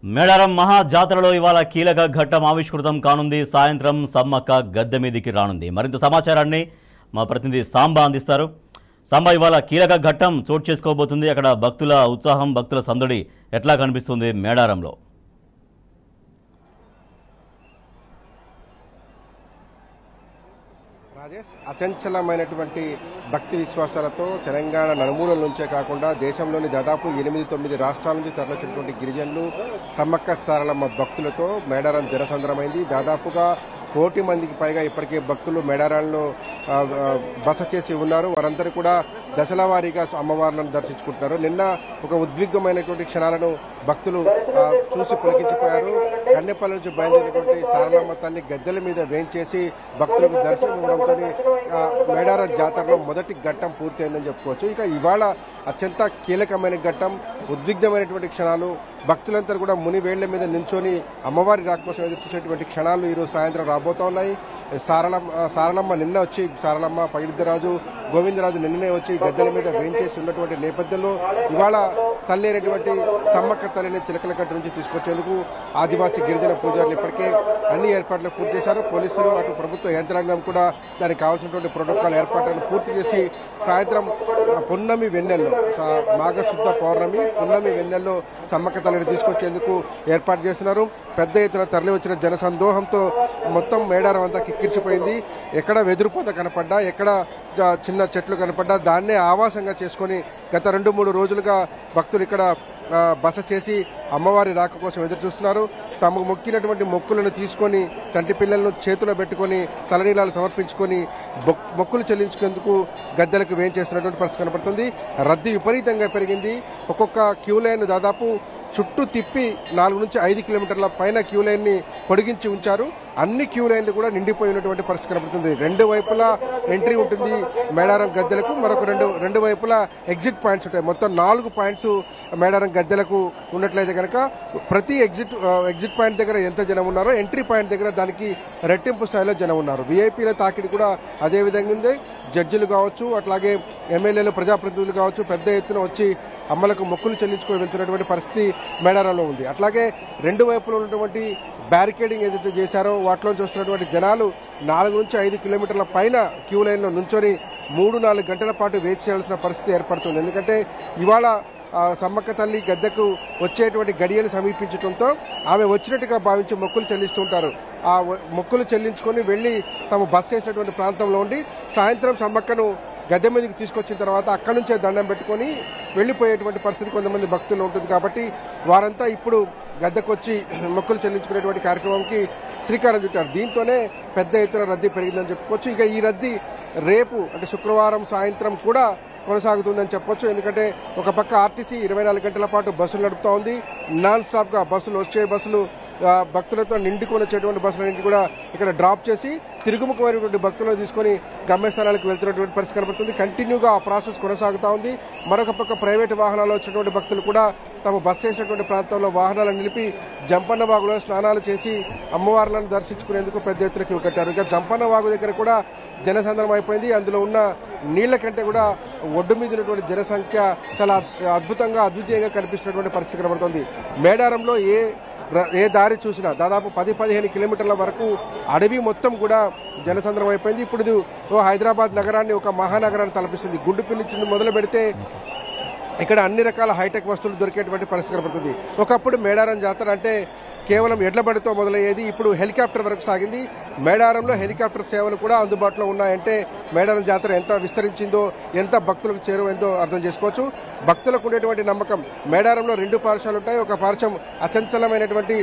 మేడారం మహా జాతరలో ఇవాళ కీలక ఘట్టం ఆవిష్కృతం కానుంది. సాయంత్రం సమ్మక్క గద్దె మీదికి రానుంది. మరింత సమాచారాన్ని మా ప్రతినిధి సాంబా అందిస్తారు. సాంబా, ఇవాళ కీలక ఘట్టం చోటు చేసుకోబోతుంది. అక్కడ భక్తుల ఉత్సాహం, భక్తుల సందడి ఎట్లా కనిపిస్తుంది మేడారంలో? రాజేష్, అచంచలమైనటువంటి భక్తి విశ్వాసాలతో తెలంగాణ నలుమూలల నుంచే కాకుండా దేశంలోని దాదాపు 8-9 రాష్ట్రాల నుంచి తరలించినటువంటి గిరిజనులు సమ్మక్క సారలమ్మ భక్తులతో మేడారం జనసంద్రమైంది. దాదాపుగా 1 కోటి మందికి పైగా ఇప్పటికే భక్తులు మేడారాల్లో బస చేసి ఉన్నారు. వారందరూ కూడా దశల వారీగా అమ్మవార్లను దర్శించుకుంటున్నారు. నిన్న ఒక ఉద్విగ్నమైనటువంటి క్షణాలను భక్తులు చూసి పులకించిపోయారు. కన్నెపల్లి నుంచి బయలుదేరినటువంటి సారలమ్మ తల్లి గద్దెల మీద వేయించేసి భక్తులకు దర్శనం ఇవ్వడంతో మేడారం జాతరలో మొదటి ఘట్టం పూర్తయిందని చెప్పుకోవచ్చు. ఇక ఇవాళ అత్యంత కీలకమైన ఘట్టం, ఉద్విగ్నమైనటువంటి క్షణాలు. భక్తులంతా కూడా ముని వేళ్ల మీద నించొని అమ్మవారి రాక కోసం ఎదురు చూసేటువంటి క్షణాలు ఈరోజు సాయంత్రం రాబోతా ఉన్నాయి. సారలమ్మ నిన్న వచ్చి, సారలమ్మ, పగిడిద్దరాజు, గోవిందరాజు నిన్ననే వచ్చి గద్దెల మీద వేయించేసి ఉన్నటువంటి నేపథ్యంలో ఇవాళ తల్లి అయినటువంటి సమ్మక్క తల్లిని చిలకలకట్టు నుంచి తీసుకొచ్చేందుకు ఆదివాసీ గిరిజన పూజారులు ఇప్పటికే అన్ని ఏర్పాట్లు పూర్తి చేశారు. పోలీసులు, అటు ప్రభుత్వ యంత్రాంగం కూడా దానికి కావాల్సినటువంటి ప్రోటోకాల్ ఏర్పాట్లను పూర్తి చేసి సాయంత్రం పున్నమి వెన్నెల్లో, మాఘశుద్ధ పౌర్ణమి పున్నమి వెన్నెల్లో సమ్మక్క తల్లిని తీసుకొచ్చేందుకు ఏర్పాటు చేస్తున్నారు. పెద్ద ఎత్తున తరలి వచ్చిన జనసందోహంతో మొత్తం మేడారం అంతా కిక్కిరిసిపోయింది. ఎక్కడ వెదురుపోత కనపడ్డా, ఎక్కడ చిన్న చెట్లు కనపడ్డా దాన్నే ఆవాసంగా చేసుకొని గత 2-3 రోజులుగా భక్తులు ఇక్కడ బస చేసి అమ్మవారి రాక కోసం ఎదురు చూస్తున్నారు. తమకు మొక్కినటువంటి మొక్కులను తీసుకొని చంటి పిల్లలను చేతిలో పెట్టుకొని తలనీలాలు సమర్పించుకొని మొక్కులు చెల్లించుకేందుకు గద్దెలకు వేయించేస్తున్నటువంటి పరిస్థితి కనపడుతుంది. రద్దీ విపరీతంగా పెరిగింది. ఒక్కొక్క క్యూ లైన్ దాదాపు చుట్టూ తిప్పి 4-5 కిలోమీటర్ల పైన క్యూ లైన్ ని పొడిగించి ఉంచారు. అన్ని క్యూ లైన్లు కూడా నిండిపోయినటువంటి పరిస్థితి కనబడుతుంది. 2 వైపులా ఎంట్రీ ఉంటుంది మేడారం గద్దెలకు, మరొక రెండు వైపులా ఎగ్జిట్ పాయింట్స్ ఉంటాయి. మొత్తం 4 పాయింట్స్ మేడారం గద్దెలకు ఉన్నట్లయితే కనుక ప్రతి ఎగ్జిట్ పాయింట్ దగ్గర ఎంత జనం ఉన్నారో ఎంట్రీ పాయింట్ దగ్గర దానికి రెట్టింపు స్థాయిలో జనం ఉన్నారు. వీఐపీల తాకిడి కూడా అదే విధంగా ఉంది. జడ్జిలు కావచ్చు, అట్లాగే ఎమ్మెల్యేలు, ప్రజాప్రతినిధులు కావచ్చు పెద్ద ఎత్తున వచ్చి అమ్మలకు మొక్కులు చెల్లించుకొని వెళ్తున్నటువంటి పరిస్థితి మేడారంలో ఉంది. అట్లాగే 2 వైపులో ఉన్నటువంటి బ్యారికేడింగ్ ఏదైతే చేశారో వాటిలో చూస్తున్నటువంటి జనాలు 4-5 కిలోమీటర్ల పైన క్యూ లైన్లో నుంచొని 3-4 గంటల పాటు వేచి చేయాల్సిన పరిస్థితి ఏర్పడుతుంది. ఎందుకంటే ఇవాళ సమ్మక్క తల్లి గద్దెకు వచ్చేటువంటి గడియలు సమీపించడంతో ఆమె వచ్చినట్టుగా భావించి మొక్కులు చెల్లిస్తుంటారు. ఆ మొక్కులు చెల్లించుకొని వెళ్లి తాము బస్ చేసినటువంటి ప్రాంతంలో ఉండి సాయంత్రం సమ్మక్కను గద్దె మీదకి తీసుకొచ్చిన తర్వాత అక్కడి నుంచే దండం పెట్టుకొని వెళ్లిపోయేటువంటి పరిస్థితి కొంతమంది భక్తులు ఉంటుంది. కాబట్టి వారంతా ఇప్పుడు గద్దెకు వచ్చి మొక్కులు చెల్లించుకునేటువంటి కార్యక్రమంకి శ్రీకారం చుట్టారు. దీంతోనే పెద్ద ఎత్తున రద్దీ పెరిగిందని చెప్పుకోవచ్చు. ఇక ఈ రద్దీ రేపు అంటే శుక్రవారం సాయంత్రం కూడా కొనసాగుతుందని చెప్పొచ్చు. ఎందుకంటే ఒక పక్క ఆర్టీసీ 24 గంటల పాటు బస్సులు నడుపుతా ఉంది. నాన్ స్టాప్ గా వచ్చే బస్సులు భక్తులతో నిండుకొని వచ్చేటువంటి బస్సులన్నింటి కూడా ఇక్కడ డ్రాప్ చేసి తిరుగుముఖమైనటువంటి భక్తులను తీసుకొని గమ్యస్థానాలకు వెళ్తున్నటువంటి పరిస్థితి కనబడుతుంది. కంటిన్యూగా ఆ ప్రాసెస్ కొనసాగుతా ఉంది. మరొక పక్క ప్రైవేటు వాహనాల్లో వచ్చినటువంటి భక్తులు కూడా తమ బస్ చేసినటువంటి ప్రాంతంలో వాహనాలను నిలిపి జంపన్న వాగులో స్నానాలు చేసి అమ్మవార్లను దర్శించుకునేందుకు పెద్ద ఎత్తున క్యూ కట్టారు. ఇంకా జంపన్న వాగు దగ్గర కూడా జనసంద్రం అయిపోయింది. అందులో ఉన్న నీళ్ల కంటే కూడా ఒడ్డు మీద ఉన్నటువంటి జనసంఖ్య చాలా అద్వితీయంగా కనిపిస్తున్నటువంటి పరిస్థితి కనబడుతుంది. మేడారంలో ఏ దారి చూసినా దాదాపు 10-15 కిలోమీటర్ల వరకు అడవి మొత్తం కూడా జనసంద్రం అయిపోయింది. ఇప్పుడు హైదరాబాద్ నగరాన్ని ఒక మహానగరాన్ని తలపిస్తుంది. గుండుపల్లి నుంచి మొదలు పెడితే ఇక్కడ అన్ని రకాల హైటెక్ వస్తువులు దొరికేటువంటి పరిస్థితి కనబడుతుంది. ఒకప్పుడు మేడారం జాతర అంటే కేవలం ఎడ్ల బండితో మొదలయ్యేది. ఇప్పుడు హెలికాప్టర్ వరకు సాగింది. మేడారంలో హెలికాప్టర్ సేవలు కూడా అందుబాటులో ఉన్నాయంటే మేడారం జాతర ఎంత విస్తరించిందో, ఎంత భక్తులకు చేరువైందో అర్థం చేసుకోవచ్చు. భక్తులకు ఉండేటువంటి నమ్మకం, మేడారంలో 2 పార్శ్వాలు ఉంటాయి. ఒక పార్శ్వం అచంచలమైనటువంటి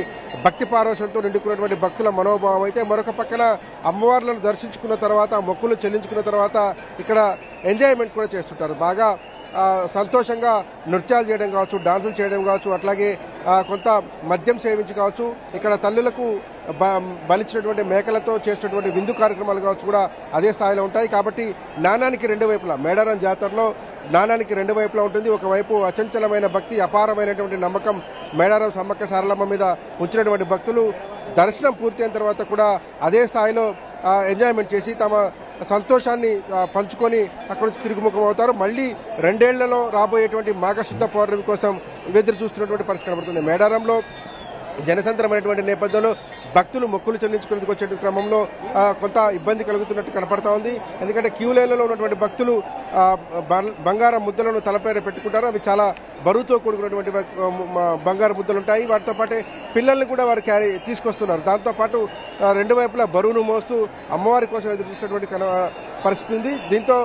భక్తి పారవశంతో నిండుకున్నటువంటి భక్తుల మనోభావం అయితే, మరొక పక్కన అమ్మవార్లను దర్శించుకున్న తర్వాత, మొక్కులు చెల్లించుకున్న తర్వాత ఇక్కడ ఎంజాయ్మెంట్ కూడా చేస్తుంటారు. బాగా సంతోషంగా నృత్యాలు చేయడం కావచ్చు, డాన్సులు చేయడం కావచ్చు, అట్లాగే కొంత మద్యం సేవించి కావచ్చు, ఇక్కడ తల్లులకు బలిచ్చినటువంటి మేకలతో చేసినటువంటి విందు కార్యక్రమాలు కావచ్చు కూడా అదే స్థాయిలో ఉంటాయి. కాబట్టి నాణానికి 2 వైపులా, మేడారం జాతరలో నాణానికి 2 వైపులా ఉంటుంది. ఒకవైపు అచంచలమైన భక్తి, అపారమైనటువంటి నమ్మకం మేడారం సమ్మక్క సారలమ్మ మీద ఉంచినటువంటి భక్తులు దర్శనం పూర్తయిన తర్వాత కూడా అదే స్థాయిలో ఎంజాయ్మెంట్ చేసి తమ సంతోషాన్ని పంచుకొని అక్కడి నుంచి తిరుగుముఖం అవుతారు. మళ్ళీ 2 ఏళ్లలో రాబోయేటువంటి మాఘశుద్ధ పౌర్ణమి కోసం ఎదురు చూస్తున్నటువంటి పరిస్థితి కనబడుతుంది. మేడారంలో జనసంద్రమైనటువంటి నేపథ్యంలో భక్తులు మొక్కులు చెల్లించుకునేందుకు వచ్చే క్రమంలో కొంత ఇబ్బంది కలుగుతున్నట్టు కనపడతా ఉంది. ఎందుకంటే క్యూ లైన్లలో ఉన్నటువంటి భక్తులు బంగారం ముద్దలను తలపైన పెట్టుకుంటారు. అవి చాలా బరువుతో కూడుకున్నటువంటి బంగారు ముద్దలు ఉంటాయి. వాటితో పాటే పిల్లల్ని కూడా వారు తీసుకొస్తున్నారు. దాంతోపాటు రెండు వైపులా బరువును మోస్తూ అమ్మవారి కోసం ఎదురు చూసినటువంటి పరిస్థితి ఉంది. దీంతో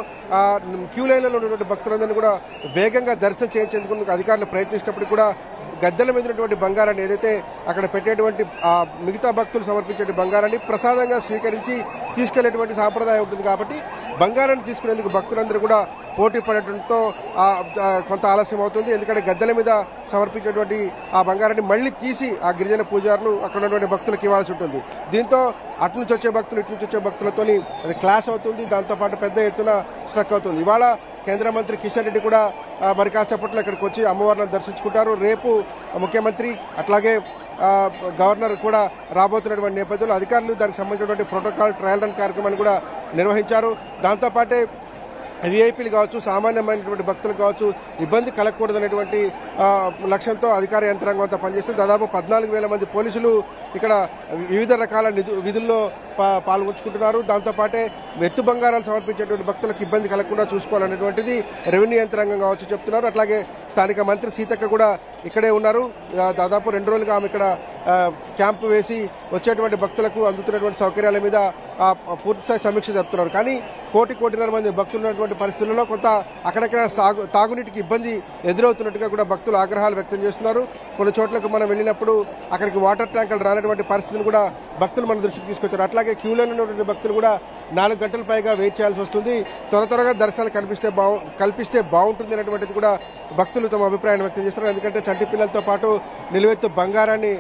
క్యూ లైన్లలో ఉన్నటువంటి భక్తులందరినీ కూడా వేగంగా దర్శనం చేయించేందుకు అధికారులు ప్రయత్నించినప్పుడు కూడా గద్దెల మీద ఉన్నటువంటి బంగారాన్ని ఏదైతే అక్కడ పెట్టేటువంటి మిగతా భక్తులు సమర్పించే బంగారాన్ని ప్రసాదంగా స్వీకరించి తీసుకెళ్లేటువంటి సాంప్రదాయం ఉంటుంది. కాబట్టి బంగారాన్ని తీసుకునేందుకు భక్తులందరూ కూడా పోటీ పడటంతో కొంత ఆలస్యం అవుతుంది. ఎందుకంటే గద్దెల మీద సమర్పించేటువంటి ఆ బంగారాన్ని మళ్లీ తీసి ఆ గిరిజన పూజారులు అక్కడ ఉన్నటువంటి భక్తులకు ఇవ్వాల్సి ఉంటుంది. దీంతో అటు నుంచి వచ్చే భక్తులు ఇటు నుంచి వచ్చే భక్తులతోని అది క్లాష్ అవుతుంది. దాంతోపాటు పెద్ద ఎత్తున స్ట్రక్ అవుతుంది. ఇవాళ కేంద్ర మంత్రి కిషన్ రెడ్డి కూడా మరి కాసేపట్లో ఇక్కడికి వచ్చి అమ్మవారిని దర్శించుకుంటారు. రేపు ముఖ్యమంత్రి అట్లాగే గవర్నర్ కూడా రాబోతున్నటువంటి నేపథ్యంలో అధికారులు దానికి సంబంధించినటువంటి ప్రోటోకాల్ ట్రయల్ రన్ కార్యక్రమాన్ని కూడా నిర్వహించారు. దాంతోపాటే విఐపీలు కావచ్చు, సామాన్యమైనటువంటి భక్తులు కావచ్చు ఇబ్బంది కలగకూడదనేటువంటి లక్ష్యంతో అధికార యంత్రాంగం అంతా పనిచేస్తుంది. దాదాపు 14,000 మంది పోలీసులు ఇక్కడ వివిధ రకాల విధుల్లో పాల్గొంచుకుంటున్నారు. దాంతోపాటే ఎత్తు బంగారాలు సమర్పించేటువంటి భక్తులకు ఇబ్బంది కలగకుండా చూసుకోవాలనేటువంటిది రెవెన్యూ యంత్రాంగం కావచ్చు చెప్తున్నారు. అట్లాగే స్థానిక మంత్రి సీతక్క కూడా ఇక్కడే ఉన్నారు. దాదాపు 2 రోజులుగా ఆమె ఇక్కడ క్యాంపు వేసి వచ్చేటువంటి భక్తులకు అందుతున్నటువంటి సౌకర్యాల మీద పూర్తిస్థాయి సమీక్ష జరుపుతున్నారు. కానీ 1,00,00,000 మంది భక్తులు ఉన్నటువంటి పరిస్థితుల్లో కొంత అక్కడక్కడ తాగునీటికి ఇబ్బంది ఎదురవుతున్నట్టుగా కూడా భక్తులు ఆగ్రహాలు వ్యక్తం చేస్తున్నారు. కొన్ని చోట్లకు మనం వెళ్ళినప్పుడు అక్కడికి వాటర్ ట్యాంకులు రానటువంటి పరిస్థితిని కూడా భక్తులు మన దృష్టికి తీసుకొచ్చారు. అట్లాగే క్యూలో ఉన్నటువంటి భక్తులు కూడా 4 గంటల పైగా వెయిట్ చేయాల్సి వస్తుంది. త్వరగా దర్శనాలు కల్పిస్తే బాగుంటుంది అనేటువంటిది కూడా భక్తులు తమ అభిప్రాయాన్ని వ్యక్తం చేస్తున్నారు. ఎందుకంటే చంటి పిల్లలతో పాటు నిలువెత్తు బంగారాన్ని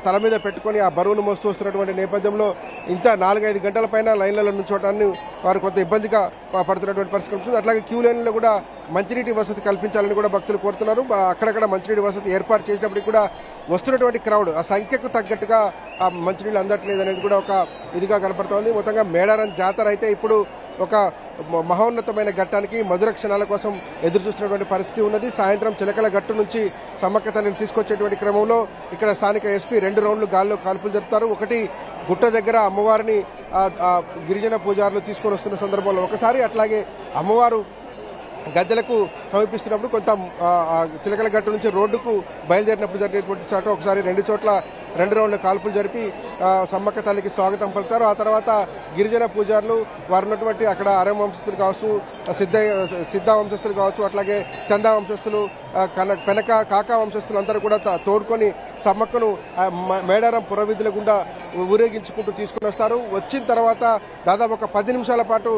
తల మీద పెట్టుకుని ఆ బరువును మోస్తూ వస్తున్నటువంటి నేపథ్యంలో ఇంత 4-5 గంటల పైన లైన్లలో నుంచోటాన్ని వారు కొంత ఇబ్బందిగా పడుతున్నటువంటి పరిస్థితి ఉంటుంది. అట్లాగే క్యూ లైన్లో కూడా మంచినీటి వసతి కల్పించాలని కూడా భక్తులు కోరుతున్నారు. అక్కడక్కడ మంచినీటి వసతి ఏర్పాటు చేసినప్పటికీ కూడా వస్తున్నటువంటి క్రౌడ్ ఆ సంఖ్యకు తగ్గట్టుగా ఆ మంచినీళ్ళు అందట్లేదు అనేది కూడా ఒక ఇదిగా కనపడుతోంది. మొత్తంగా మేడారం జాతర అయితే ఇప్పుడు ఒక మహోన్నతమైన ఘట్టానికి మధుర క్షణాల కోసం ఎదురు చూస్తున్నటువంటి పరిస్థితి ఉన్నది. సాయంత్రం చిలకల గట్టు నుంచి సమ్మక్క తల్లిని తీసుకొచ్చేటువంటి క్రమంలో ఇక్కడ స్థానిక ఎస్పీ 2 రౌండ్లు గాల్లో కాల్పులు జరుపుతారు. ఒకటి గుట్ట దగ్గర అమ్మవారిని గిరిజన పూజారులు తీసుకొని వస్తున్న సందర్భంలో ఒకసారి, అట్లాగే అమ్మవారు గద్దెలకు సమీపిస్తున్నప్పుడు కొంత చిలకల గట్టు నుంచి రోడ్డుకు బయలుదేరినప్పుడు జరిగేటువంటి చోట ఒకసారి 2 చోట్ల 2 రౌండ్ల కాల్పులు జరిపి సమ్మక్క తల్లికి స్వాగతం పలుకుతారు. ఆ తర్వాత గిరిజన పూజారులు వారు ఉన్నటువంటి అక్కడ అరం వంశస్థులు కావచ్చు, సిద్ధ వంశస్థులు కావచ్చు, అట్లాగే చందా వంశస్థులు, పెనక కాకా వంశస్థులు అందరూ కూడా తోడుకొని సమ్మక్కను మేడారం పురవీధుల గుండా ఊరేగించుకుంటూ తీసుకుని వస్తారు. వచ్చిన తర్వాత దాదాపు ఒక 10 నిమిషాల పాటు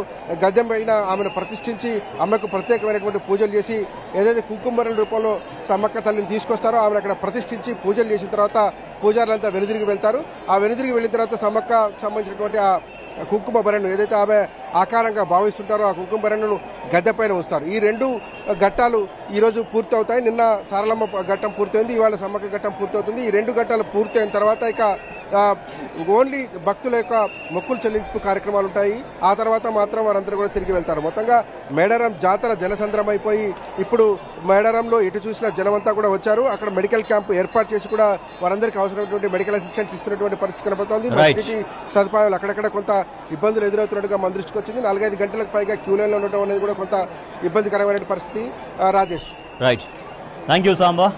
గద్దెం పైన ఆమెను ప్రతిష్ఠించి అమ్మకు ప్రత్యేకమైనటువంటి పూజలు చేసి ఏదైతే కుంకుమరల రూపంలో సమ్మక్క తల్లిని తీసుకొస్తారో ఆమెను అక్కడ ప్రతిష్ఠించి పూజలు చేసిన తర్వాత పూజారులంతా వెనుదిరిగి వెళ్తారు. ఆ వెనుదిరిగి వెళ్ళిన తర్వాత సమ్మక్క సంబంధించినటువంటి ఆ కుంకుమ భరణను ఏదైతే ఆమె ఆకారంగా భావిస్తుంటారో ఆ కుంకుమ భరణను గద్దె పైన ఉంచుతారు. ఈ 2 ఘట్టాలు ఈరోజు పూర్తవుతాయి. నిన్న సారలమ్మ ఘట్టం పూర్తయింది, ఇవాళ సమ్మక్క ఘట్టం పూర్తవుతుంది. ఈ 2 ఘట్టాలు పూర్తయిన తర్వాత ఇక ఓన్లీ భక్తుల యొక్క మొక్కులు చెల్లింపు కార్యక్రమాలు ఉంటాయి. ఆ తర్వాత మాత్రం వారందరూ కూడా తిరిగి వెళ్తారు. మొత్తంగా మేడారం జాతర జనసంద్రమైపోయి ఇప్పుడు మేడారంలో ఎటు చూసినా జనమంతా కూడా వచ్చారు. అక్కడ మెడికల్ క్యాంపు ఏర్పాటు చేసి కూడా వారందరికీ అవసరమైనటువంటి మెడికల్ అసిస్టెంట్స్ ఇస్తున్నటువంటి పరిస్థితి కనబడుతోంది. మంచినీటి సదుపాయాలు అక్కడక్కడ కొంత ఇబ్బందులు ఎదురవుతున్నట్టుగా మన దృష్టికి వచ్చింది. 4-5 గంటలకు పైగా క్యూ లైన్లో ఉండటం అనేది కూడా కొంత ఇబ్బందికరమైన పరిస్థితి. Rajesh, right, thank you Samba.